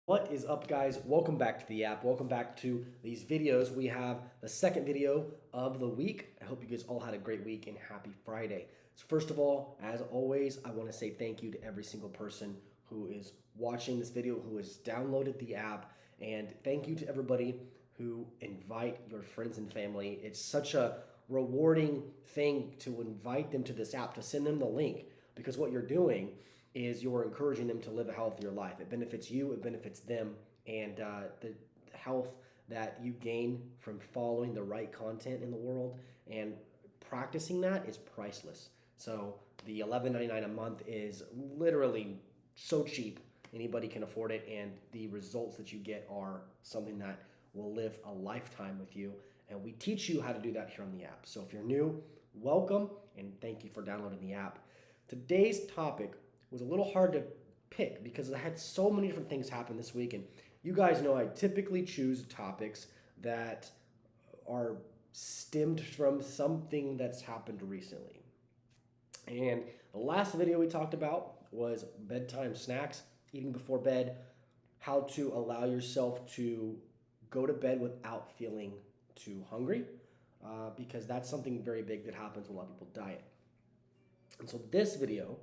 What is up, guys? Welcome back to the app. Welcome back to these videos. We have the second video of the week. I hope you guys all had a great week and happy Friday. So first of all, as always, I want to say thank you to every single person who is watching this video, who has downloaded the app, and thank you to everybody who invite your friends and family. It's such a rewarding thing to invite them to this app, to send them the link, because what you're doing is you're encouraging them to live a healthier life. It benefits you, it benefits them, and the health that you gain from following the right content in the world and practicing that is priceless. So the $11.99 a month is literally so cheap. Anybody can afford it, and the results that you get are something that will live a lifetime with you. And we teach you how to do that here on the app. So if you're new, welcome, and thank you for downloading the app. Today's topic was a little hard to pick because I had so many different things happen this week. And you guys know I typically choose topics that are stemmed from something that's happened recently. And the last video we talked about was bedtime snacks, eating before bed, how to allow yourself to go to bed without feeling too hungry, because that's something very big that happens when a lot of people diet. And so this video,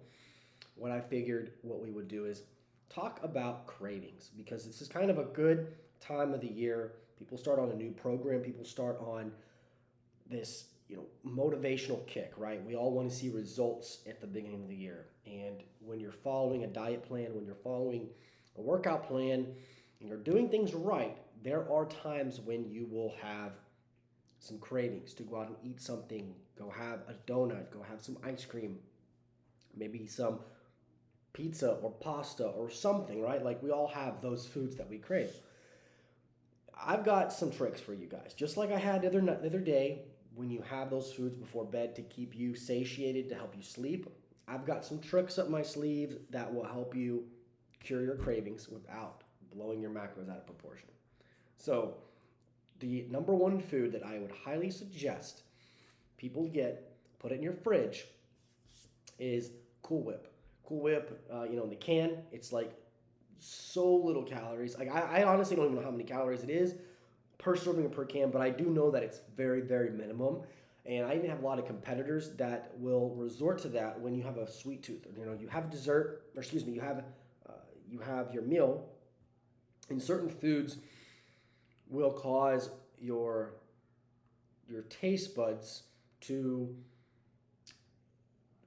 what I figured what we would do is talk about cravings, because this is kind of a good time of the year. People start on a new program, people start on this, motivational kick, right? We all want to see results at the beginning of the year. And when you're following a diet plan, when you're following a workout plan, and you're doing things right, there are times when you will have some cravings to go out and eat something, go have a donut, go have some ice cream, maybe some pizza or pasta or something, right? Like we all have those foods that we crave. I've got some tricks for you guys. Just like I had the other day, when you have those foods before bed to keep you satiated, to help you sleep, I've got some tricks up my sleeve that will help you cure your cravings without blowing your macros out of proportion. So the number one food that I would highly suggest people get, put it in your fridge, is Cool Whip. Cool Whip, in the can, it's like so little calories. Like I honestly don't even know how many calories it is per serving or per can, but I do know that it's very, very minimum. And I even have a lot of competitors that will resort to that when you have a sweet tooth. You have dessert, or excuse me, you have your meal, and certain foods will cause your taste buds to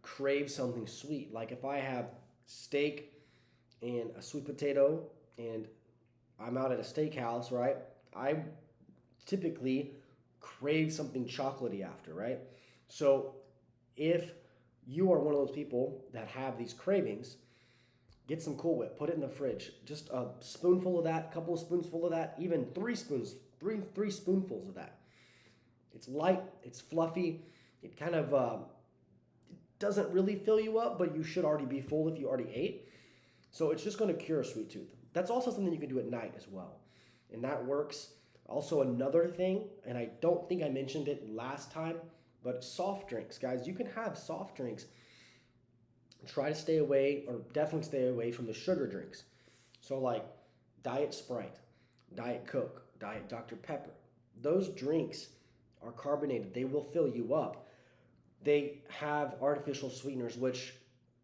crave something sweet. Like if I have steak and a sweet potato and I'm out at a steakhouse, right? I typically crave something chocolatey after, right? So if you are one of those people that have these cravings, get some Cool Whip, put it in the fridge. Just a spoonful of that, couple of spoonfuls of that, even three spoonfuls of that. It's light, it's fluffy, it kind of doesn't really fill you up, but you should already be full if you already ate. So it's just going to cure a sweet tooth. That's also something you can do at night as well. And that works. Also, another thing, and I don't think I mentioned it last time, but soft drinks, guys. You can have soft drinks. Try to stay away, or definitely stay away from the sugar drinks. So like Diet Sprite, Diet Coke, Diet Dr. Pepper. Those drinks are carbonated. They will fill you up. They have artificial sweeteners, which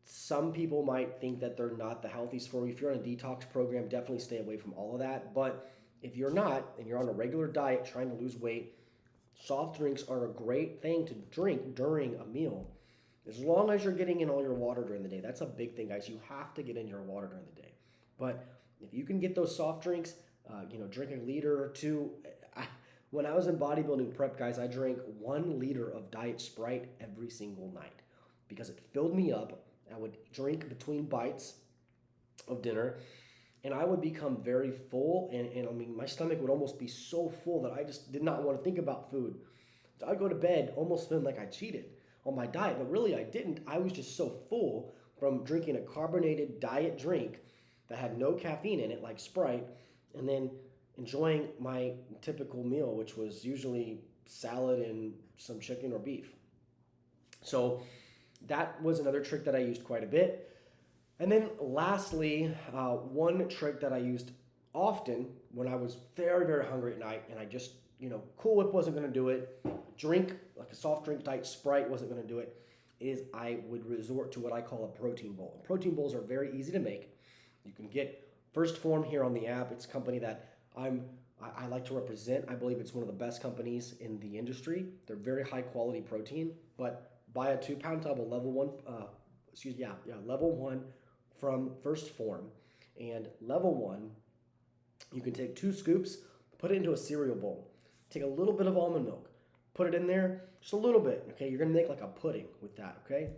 some people might think that they're not the healthiest for you. If you're on a detox program, definitely stay away from all of that. But if you're not, and you're on a regular diet trying to lose weight, soft drinks are a great thing to drink during a meal, as long as you're getting in all your water during the day. That's a big thing, guys. You have to get in your water during the day. But if you can get those soft drinks, drink a liter or two. When I was in bodybuilding prep, guys, I drank 1 liter of Diet Sprite every single night because it filled me up. I would drink between bites of dinner, and I would become very full. And I mean, my stomach would almost be so full that I just did not want to think about food. So I'd go to bed almost feeling like I cheated on my diet, but really I didn't. I was just so full from drinking a carbonated diet drink that had no caffeine in it, like Sprite, and then enjoying my typical meal, which was usually salad and some chicken or beef. So that was another trick that I used quite a bit. And then lastly, one trick that I used often when I was very, very hungry at night and I just, Cool Whip wasn't going to do it, drink, like a soft drink type Sprite wasn't going to do it, is I would resort to what I call a protein bowl. Protein bowls are very easy to make. You can get First Form here on the app. It's a company that I like to represent. I believe it's one of the best companies in the industry. They're very high quality protein, but buy a 2-pound tub of level one from First Form. And level one, you can take 2 scoops, put it into a cereal bowl. Take a little bit of almond milk, put it in there, just a little bit, okay? You're gonna make like a pudding with that, okay?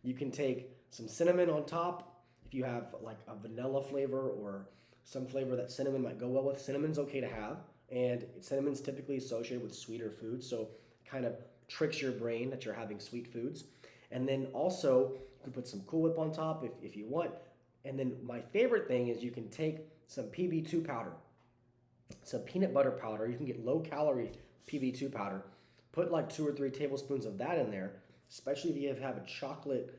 You can take some cinnamon on top. If you have like a vanilla flavor or some flavor that cinnamon might go well with, cinnamon's okay to have. And cinnamon's typically associated with sweeter foods, so it kind of tricks your brain that you're having sweet foods. And then also, you can put some Cool Whip on top if you want. And then my favorite thing is you can take some PB2 powder, some peanut butter powder. You can get low calorie PB2 powder. Put like 2 or 3 tablespoons of that in there, especially if you have a chocolate,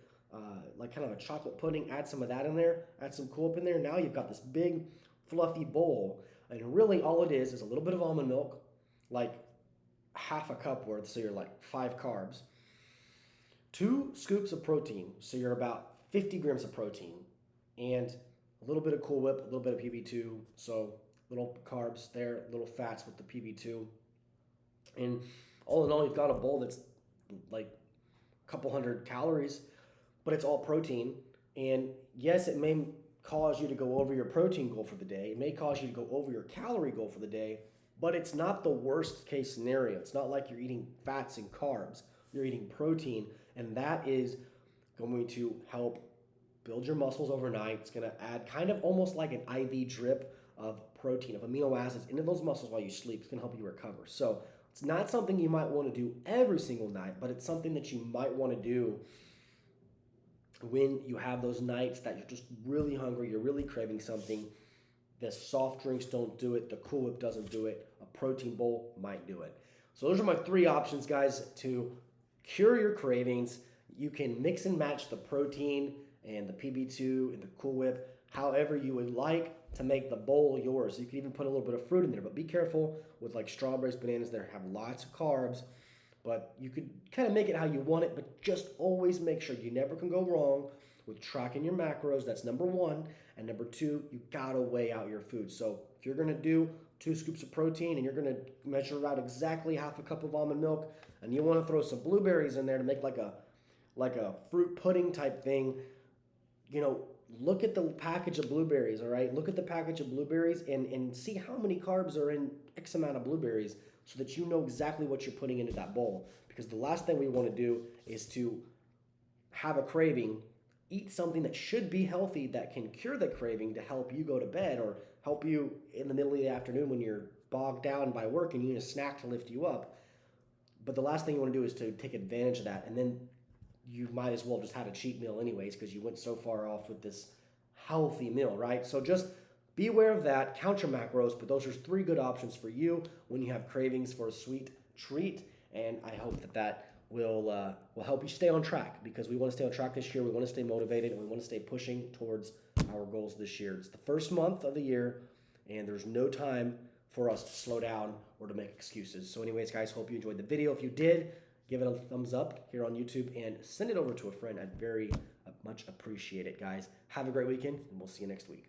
like kind of a chocolate pudding, add some of that in there, add some Cool Whip in there. Now you've got this big fluffy bowl. And really all it is a little bit of almond milk, like half a cup worth, so you're like 5 carbs. 2 scoops of protein, so you're about 50 grams of protein, and a little bit of Cool Whip, a little bit of PB2, so little carbs there, little fats with the PB2. And all in all, you've got a bowl that's like a couple hundred calories, but it's all protein. And yes, it may cause you to go over your protein goal for the day. It may cause you to go over your calorie goal for the day, but it's not the worst case scenario. It's not like you're eating fats and carbs. You're eating protein, and that is going to help build your muscles overnight. It's going to add kind of almost like an IV drip of protein, of amino acids into those muscles while you sleep. It's going to help you recover. So it's not something you might want to do every single night, but it's something that you might want to do when you have those nights that you're just really hungry, you're really craving something. The soft drinks don't do it. The Cool Whip doesn't do it. A protein bowl might do it. So those are my 3 options, guys, to cure your cravings. You can mix and match the protein and the PB2 and the Cool Whip however you would like to make the bowl yours. You can even put a little bit of fruit in there, but be careful with like strawberries, bananas that have lots of carbs. But you could kind of make it how you want it, but just always make sure you never can go wrong with tracking your macros. That's number 1. And number 2, you gotta weigh out your food. So if you're gonna do 2 scoops of protein and you're gonna measure out exactly half a cup of almond milk, and you wanna throw some blueberries in there to make like a fruit pudding type thing, look at the package of blueberries, all right? Look at the package of blueberries and see how many carbs are in X amount of blueberries so that you know exactly what you're putting into that bowl. Because the last thing we want to do is to have a craving, eat something that should be healthy that can cure the craving to help you go to bed or help you in the middle of the afternoon when you're bogged down by work and you need a snack to lift you up. But the last thing you want to do is to take advantage of that, and then you might as well just had a cheat meal anyways because you went so far off with this healthy meal, right? So just be aware of that, count your macros, but those are 3 good options for you when you have cravings for a sweet treat, and I hope that will help you stay on track, because we want to stay on track this year. We want to stay motivated, and we want to stay pushing towards our goals this year. It's the first month of the year, and there's no time for us to slow down or to make excuses. So anyways, guys, hope you enjoyed the video. If you did, give it a thumbs up here on YouTube and send it over to a friend. I'd very much appreciate it, guys. Have a great weekend, and we'll see you next week.